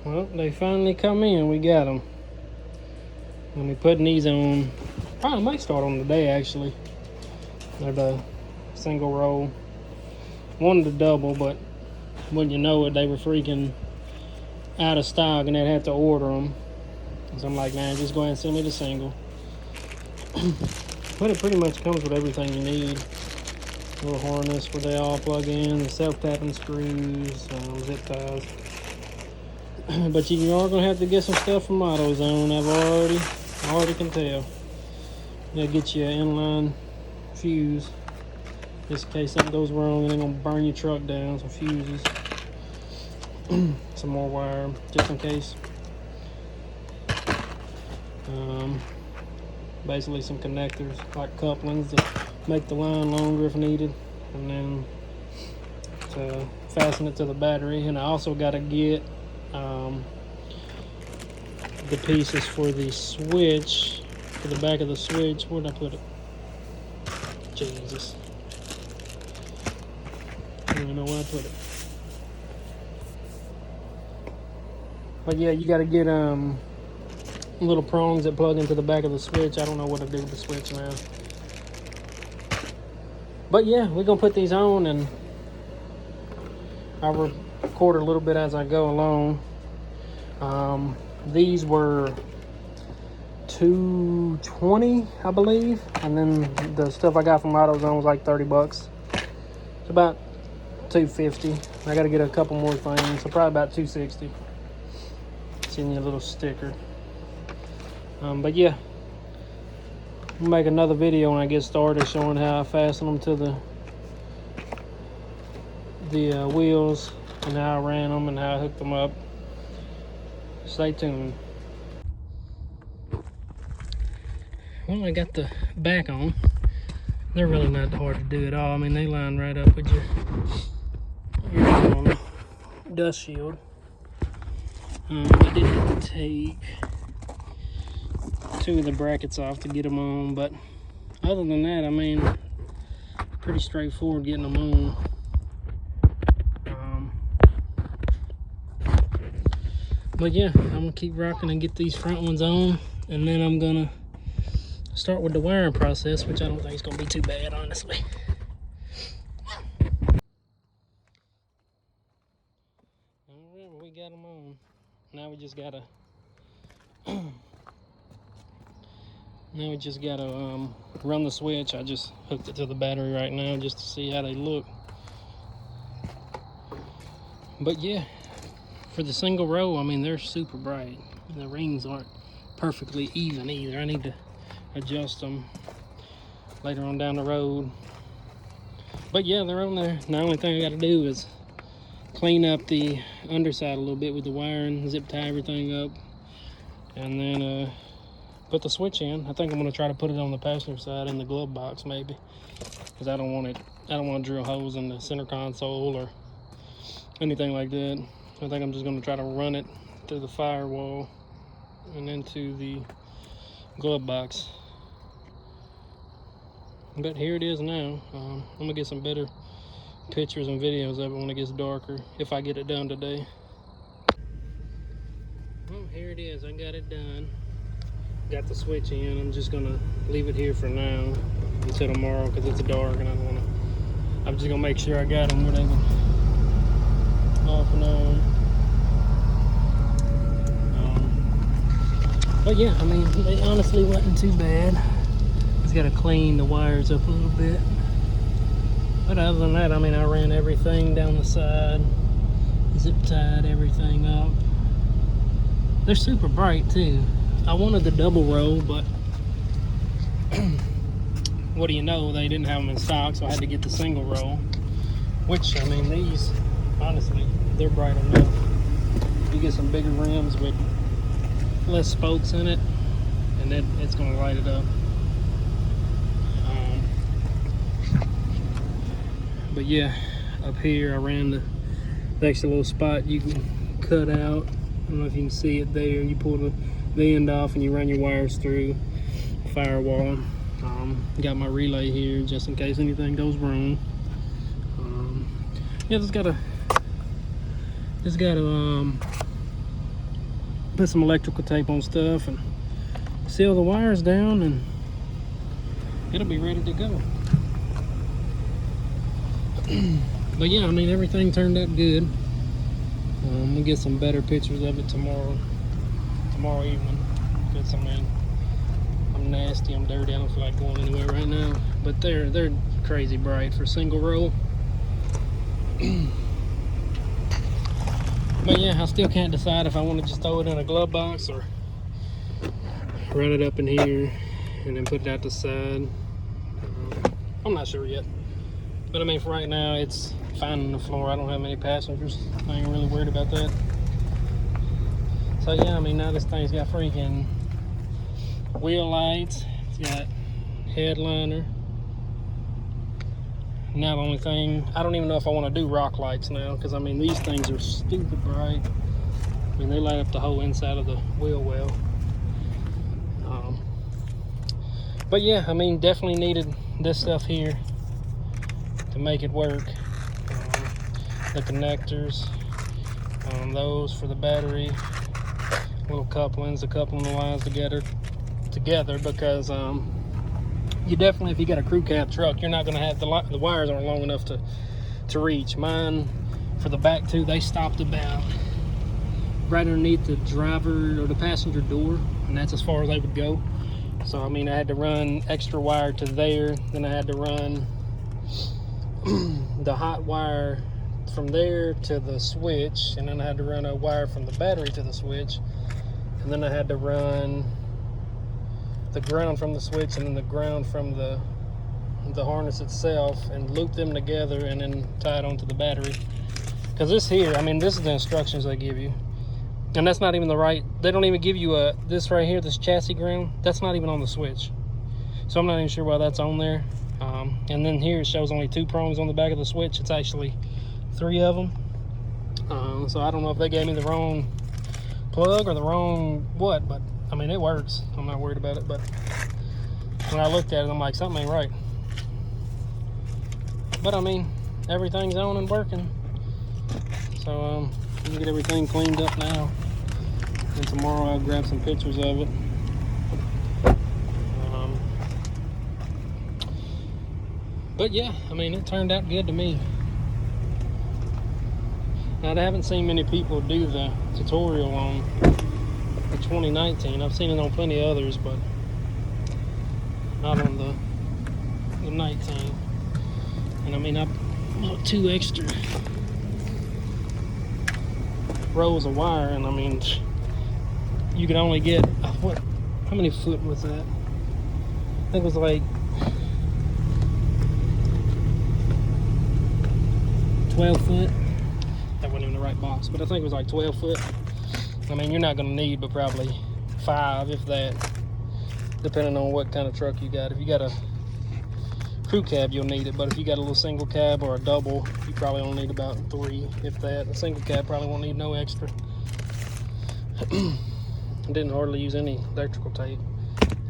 Well, they finally come in. We got them. When we putting these on, probably might start on today actually. They're the single row. Wanted to double, but when you know it, they were freaking out of stock and they'd have to order them. So I'm like, man, just go ahead and send me the single. But it pretty much comes with everything you need. A little harness where they all plug in, the self-tapping screws, zip ties. But you are gonna have to get some stuff from AutoZone. I already can tell. They'll get you an inline fuse, just in case something goes wrong and they're gonna burn your truck down. Some fuses, some more wire, just in case. Basically some connectors, like couplings to make the line longer if needed, and then to fasten it to the battery. And I also got to get the pieces for the switch, for the back of the switch. Where'd I put it? Jesus, I don't even know where I put it. But yeah, you got to get little prongs that plug into the back of the switch. I don't know what to do with the switch now. But yeah, we're gonna put these on and I'll record a little bit as I go along. These were $220, I believe, and then the stuff I got from AutoZone was like 30 bucks. It's about $250. I got to get a couple more things, so probably about $260. Send you a little sticker. But yeah, I'll make another video when I get started showing how I fasten them to the wheels and how I ran them and how I hooked them up. Stay tuned. Well, I got the back on. They're really not hard to do at all. I mean, they line right up with your dust shield. I did have to take two of the brackets off to get them on, but other than that, I mean, pretty straightforward getting them on. But yeah, I'm gonna keep rocking and get these front ones on, and then I'm gonna start with the wiring process, which I don't think is gonna be too bad, honestly. Alright, we got them on. Now we just gotta run the switch. I just hooked it to the battery right now just to see how they look. But yeah, for the single row, I mean, they're super bright. The rings aren't perfectly even either. I need to adjust them later on down the road. But yeah, they're on there. The only thing I got to do is clean up the underside a little bit with the wiring, zip tie everything up, and then put the switch in. I think I'm gonna try to put it on the passenger side in the glove box maybe, because I don't want to drill holes in the center console or anything like that. I think I'm just gonna try to run it through the firewall and into the glove box. But here it is now. I'm gonna get some better pictures and videos of it when it gets darker, if I get it done today. Well, here it is. I got it done. Got the switch in. I'm just gonna leave it here for now until tomorrow because it's dark and I'm just gonna make sure I got them whatever off and on. But yeah, I mean, they honestly wasn't too bad. Just gotta clean the wires up a little bit. But other than that, I mean, I ran everything down the side, zip tied everything up. They're super bright too. I wanted the double row, but what do you know, they didn't have them in stock, so I had to get the single row. Which, I mean, these, honestly, they're bright enough. You get some bigger rims with less spokes in it, and then it's gonna light it up. But yeah, up here I ran the extra little spot you can cut out. I don't know if you can see it there. You pull the end off and you run your wires through firewall. Got my relay here just in case anything goes wrong. Yeah, just gotta put some electrical tape on stuff and seal the wires down, and it'll be ready to go. But yeah, I mean, everything turned out good. I'm gonna get some better pictures of it tomorrow evening, because I mean, I'm nasty, I'm dirty, I don't feel like going anywhere right now. But they're crazy bright for single row. But yeah, I still can't decide if I want to just throw it in a glove box or run it up in here and then put it out the side. I'm not sure yet. But I mean, for right now, it's fine on the floor. I don't have many passengers. I ain't really worried about that. So yeah, I mean, now this thing's got freaking wheel lights. It's got headliner. Now the only thing, I don't even know if I want to do rock lights now, because I mean, these things are stupid bright. I mean, they light up the whole inside of the wheel well. But yeah, I mean, definitely needed this stuff here to make it work. The connectors, those for the battery, little couplings, coupling the lines together, because you definitely, if you got a crew cab truck, you're not going to have the wires aren't long enough to reach. Mine, for the back two, they stopped about right underneath the driver or the passenger door, and that's as far as they would go. So I mean, I had to run extra wire to there, then I had to run the hot wire from there to the switch, and then I had to run a wire from the battery to the switch, and then I had to run the ground from the switch and then the ground from the harness itself, and loop them together and then tie it onto the battery. Because this here, I mean, this is the instructions they give you, and that's not even the right, they don't even give you this right here, this chassis ground, that's not even on the switch. So I'm not even sure why that's on there. And then here it shows only 2 prongs on the back of the switch. It's actually 3 of them. So I don't know if they gave me the wrong plug or the wrong what, but I mean, it works. I'm not worried about it. But when I looked at it, I'm like, something ain't right. But I mean, everything's on and working. So I'm gonna get everything cleaned up now, and tomorrow I'll grab some pictures of it. But yeah, I mean, it turned out good to me. Now, I haven't seen many people do the tutorial on the 2019. I've seen it on plenty of others, but not on the 19. And I mean, I bought 2 extra rows of wire, and I mean, you can only get, how many foot was that? I think it was like 12 foot. That wasn't even the right box, but I think it was like 12 foot. I mean, you're not going to need but probably 5, if that, depending on what kind of truck you got. If you got a crew cab, you'll need it, but if you got a little single cab or a double, you probably only need about 3, if that. A single cab probably won't need no extra. I didn't hardly use any electrical tape.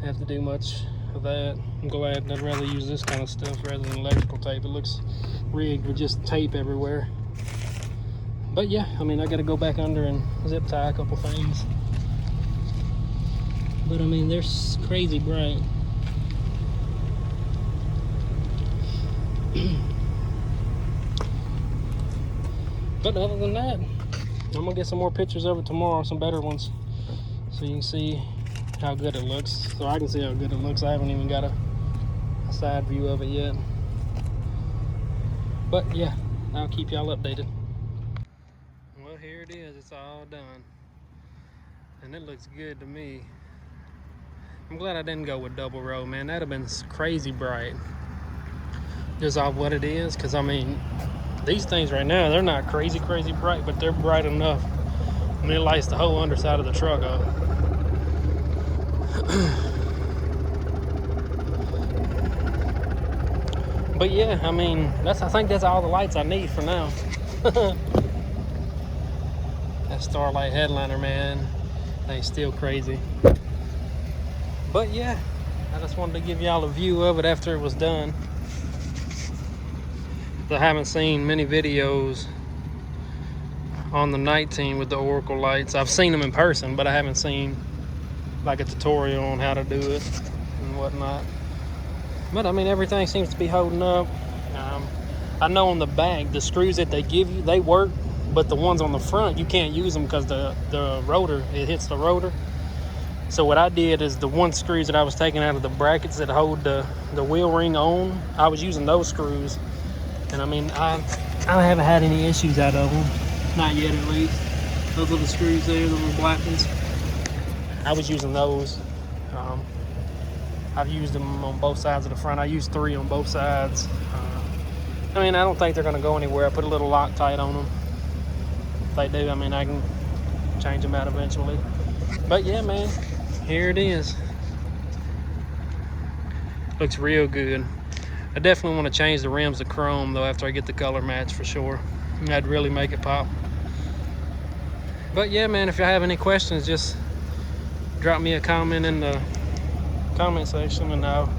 I have to do much of that. I'm glad. I'd rather use this kind of stuff rather than electrical tape. It looks rigged with just tape everywhere. But yeah, I mean, I got to go back under and zip tie a couple things. But I mean, they're crazy bright. But other than that, I'm gonna get some more pictures of it tomorrow, some better ones, so you can see how good it looks. So I can see how good it looks. I haven't even got a side view of it yet. But yeah, I'll keep y'all updated. Well, here it is. It's all done, and it looks good to me. I'm glad I didn't go with double row, man. That'd have been crazy bright. Just off what it is, because I mean, these things right now, they're not crazy bright, but they're bright enough. I mean, it lights the whole underside of the truck up. But yeah, I mean, I think that's all the lights I need for now. That starlight headliner, man, they still crazy. But yeah, I just wanted to give y'all a view of it after it was done. I haven't seen many videos on the 19 with the Oracle lights. I've seen them in person, but I haven't seen like a tutorial on how to do it and whatnot. But I mean, everything seems to be holding up. I know on the back, the screws that they give you, they work, but the ones on the front, you can't use them because the rotor, it hits the rotor. So what I did is the one screws that I was taking out of the brackets that hold the wheel ring on, I was using those screws. And I mean, I haven't had any issues out of them. Not yet, at least. Those little screws there, the little black ones. I was using those. I've used them on both sides of the front. I used 3 on both sides. I mean, I don't think they're going to go anywhere. I put a little Loctite on them. If they do, I mean, I can change them out eventually. But yeah, man, here it is. Looks real good. I definitely want to change the rims to chrome, though, after I get the color match for sure. That'd really make it pop. But yeah, man, if you have any questions, just drop me a comment in the comment section and I'll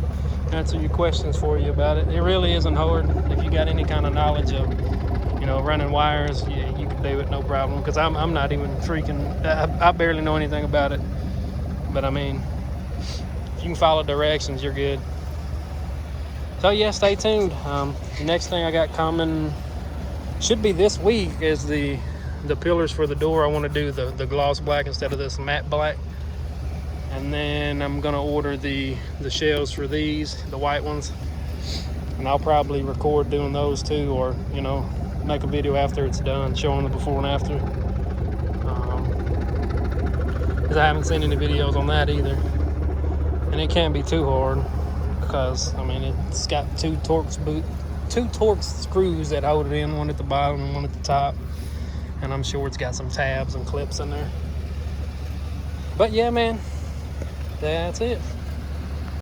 answer your questions for you about it. It really isn't hard. If you got any kind of knowledge of, you know, running wires, yeah, you can do it, no problem. Because I'm not even freaking, I barely know anything about it. But I mean, if you can follow directions, you're good. So yeah, stay tuned. The next thing I got coming, should be this week, is the pillars for the door. I want to do the gloss black instead of this matte black. And then I'm gonna order the shells for these, the white ones. And I'll probably record doing those too, or, you know, make a video after it's done, showing the before and after. Because I haven't seen any videos on that either. And it can't be too hard, because, I mean, it's got two Torx screws that hold it in, one at the bottom and one at the top. And I'm sure it's got some tabs and clips in there. But yeah, man, that's it.